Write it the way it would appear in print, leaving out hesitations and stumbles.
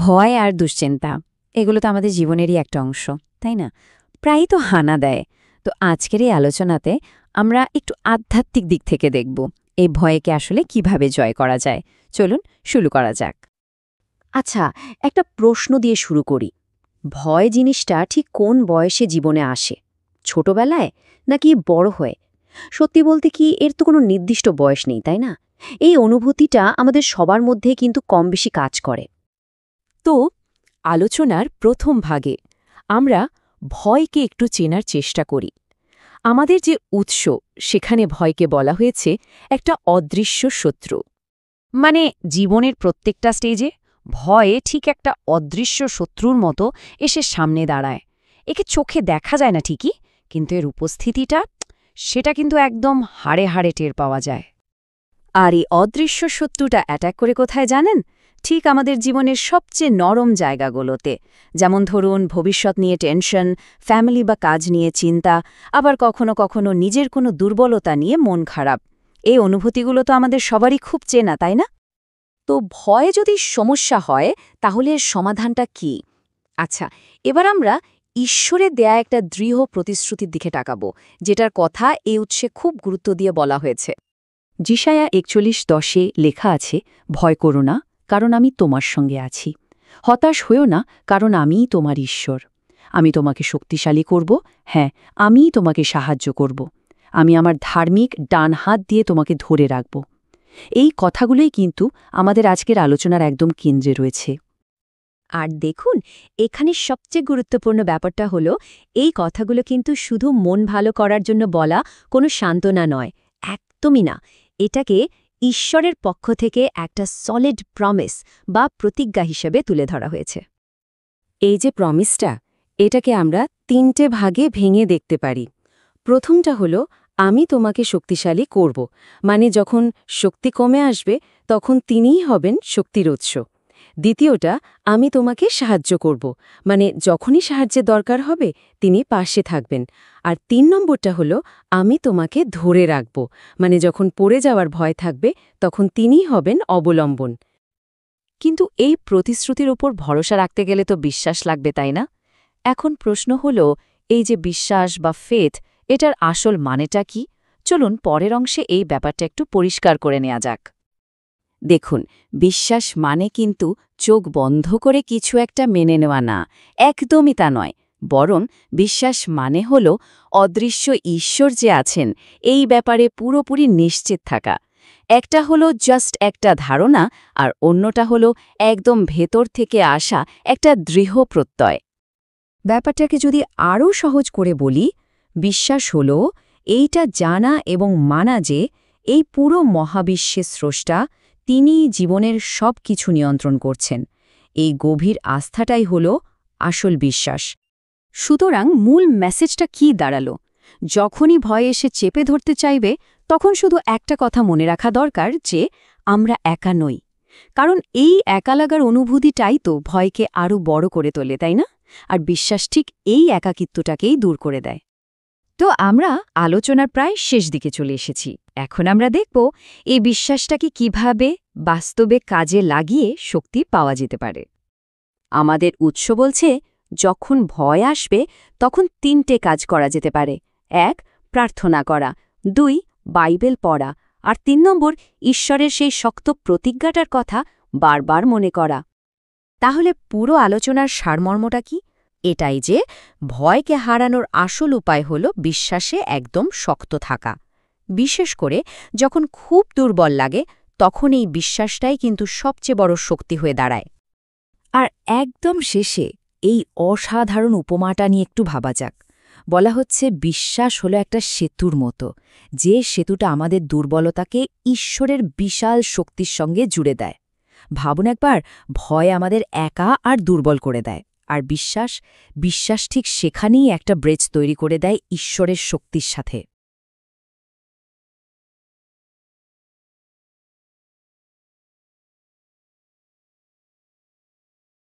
ভয় আর দুশ্চিন্তা এগুলো তো আমাদের জীবনেরই একটা অংশ, তাই না? প্রায়ই তো হানা দেয়। তো আজকের এই আলোচনাতে আমরা একটু আধ্যাত্মিক দিক থেকে দেখব এই ভয়কে আসলে কিভাবে জয় করা যায়। চলুন শুরু করা যাক। আচ্ছা, একটা প্রশ্ন দিয়ে শুরু করি। ভয় জিনিসটা ঠিক কোন বয়সে জীবনে আসে? ছোটবেলায় নাকি বড় হয়ে? সত্যি বলতে কি এর তো কোনো নির্দিষ্ট বয়স নেই, তাই না? এই অনুভূতিটা আমাদের সবার মধ্যে কিন্তু কম বেশি কাজ করে। তো আলোচনার প্রথম ভাগে আমরা ভয়কে একটু চেনার চেষ্টা করি। আমাদের যে উৎস, সেখানে ভয়কে বলা হয়েছে একটা অদৃশ্য শত্রু। মানে জীবনের প্রত্যেকটা স্টেজে ভয়ে ঠিক একটা অদৃশ্য শত্রুর মতো এসে সামনে দাঁড়ায়। একে চোখে দেখা যায় না ঠিকই, কিন্তু এর উপস্থিতিটা সেটা কিন্তু একদম হাড়ে হাড়ে টের পাওয়া যায়। আর এই অদৃশ্য শত্রুটা অ্যাটাক করে কোথায় জানেন? ঠিক আমাদের জীবনের সবচেয়ে নরম জায়গাগুলোতে। যেমন ধরুন ভবিষ্যৎ নিয়ে টেনশন, ফ্যামিলি বা কাজ নিয়ে চিন্তা, আবার কখনো কখনো নিজের কোনো দুর্বলতা নিয়ে মন খারাপ। এই অনুভূতিগুলো তো আমাদের সবারই খুব চেনা, তাই না? তো ভয়ে যদি সমস্যা হয়, তাহলে এর সমাধানটা কি? আচ্ছা, এবার আমরা ঈশ্বরের দেয়া একটা দৃঢ় প্রতিশ্রুতির দিকে তাকাবো, যেটার কথা এই উৎসে খুব গুরুত্ব দিয়ে বলা হয়েছে। যিশায়া 41:10 লেখা আছে, ভয় করো না, কারণ আমি তোমার সঙ্গে আছি। হতাশ হয়েও না, কারণ আমিই তোমার ঈশ্বর। আমি তোমাকে শক্তিশালী করব, হ্যাঁ, আমিই তোমাকে সাহায্য করব। আমি আমার ধার্মিক ডান হাত দিয়ে তোমাকে ধরে রাখব। এই কথাগুলোই কিন্তু আমাদের আজকের আলোচনার একদম কেন্দ্রে রয়েছে। আর দেখুন, এখানে সবচেয়ে গুরুত্বপূর্ণ ব্যাপারটা হলো, এই কথাগুলো কিন্তু শুধু মন ভালো করার জন্য বলা কোনো সান্ত্বনা নয়, একদমই না। এটাকে ঈশ্বরের পক্ষ থেকে একটা সলিড প্রমিস বা প্রতিজ্ঞা হিসেবে তুলে ধরা হয়েছে। এই যে প্রমিসটা, এটাকে আমরা 3টে ভাগে ভেঙে দেখতে পারি। প্রথমটা হলো, আমি তোমাকে শক্তিশালী করব, মানে যখন শক্তি কমে আসবে তখন তিনিই হবেন শক্তির উৎস। দ্বিতীয়টা, আমি তোমাকে সাহায্য করব, মানে যখনই সাহায্যের দরকার হবে তিনি পাশে থাকবেন। আর 3 নম্বরটা হলো, আমি তোমাকে ধরে রাখব, মানে যখন পড়ে যাওয়ার ভয় থাকবে তখন তিনিই হবেন অবলম্বন। কিন্তু এই প্রতিশ্রুতির ওপর ভরসা রাখতে গেলে তো বিশ্বাস লাগবে, তাই না? এখন প্রশ্ন হলো, এই যে বিশ্বাস বা ফেথ, এটার আসল মানেটা কি? চলুন পরের অংশে এই ব্যাপারটা একটু পরিষ্কার করে নেওয়া যাক। দেখুন, বিশ্বাস মানে কিন্তু চোখ বন্ধ করে কিছু একটা মেনে নেওয়া না, একদমই তা নয়। বরং বিশ্বাস মানে হল অদৃশ্য ঈশ্বর যে আছেন এই ব্যাপারে পুরোপুরি নিশ্চিত থাকা। একটা হলো জাস্ট একটা ধারণা, আর অন্যটা হলো একদম ভেতর থেকে আসা একটা দৃঢ় প্রত্যয়। ব্যাপারটাকে যদি আরও সহজ করে বলি, বিশ্বাস হল এইটা জানা এবং মানা যে এই পুরো মহাবিশ্বের স্রষ্টা, তিনিই জীবনের সব কিছু নিয়ন্ত্রণ করছেন। এই গভীর আস্থাটাই হল আসল বিশ্বাস। সুতরাং মূল মেসেজটা কি দাঁড়ালো? যখনই ভয় এসে চেপে ধরতে চাইবে, তখন শুধু একটা কথা মনে রাখা দরকার, যে আমরা একা নই। কারণ এই একা লাগার অনুভূতিটাই তো ভয়কে আরও বড় করে তোলে, তাই না? আর বিশ্বাস ঠিক এই একাকিত্বটাকেই দূর করে দেয়। তো আমরা আলোচনার প্রায় শেষ দিকে চলে এসেছি। এখন আমরা দেখব এই বিশ্বাসটাকে কিভাবে বাস্তবে কাজে লাগিয়ে শক্তি পাওয়া যেতে পারে। আমাদের উৎস বলছে, যখন ভয় আসবে তখন 3টে কাজ করা যেতে পারে। 1. প্রার্থনা করা, 2. বাইবেল পড়া, আর 3 নম্বর ঈশ্বরের সেই শক্ত প্রতিজ্ঞাটার কথা বারবার মনে করা। তাহলে পুরো আলোচনার সারমর্মটা কি? এটাই যে ভয়কে হারানোর আসল উপায় হল বিশ্বাসে একদম শক্ত থাকা। বিশেষ করে যখন খুব দুর্বল লাগে, তখন এই বিশ্বাসটাই কিন্তু সবচেয়ে বড় শক্তি হয়ে দাঁড়ায়। আর একদম শেষে এই অসাধারণ উপমাটা নিয়ে একটু ভাবা যাক। বলা হচ্ছে, বিশ্বাস হলো একটা সেতুর মতো, যে সেতুটা আমাদের দুর্বলতাকে ঈশ্বরের বিশাল শক্তির সঙ্গে জুড়ে দেয়। ভাবুন একবার, ভয় আমাদের একা আর দুর্বল করে দেয়, আর বিশ্বাস ঠিক সেখানেই একটা ব্রিজ তৈরি করে দেয় ঈশ্বরের শক্তির সাথে।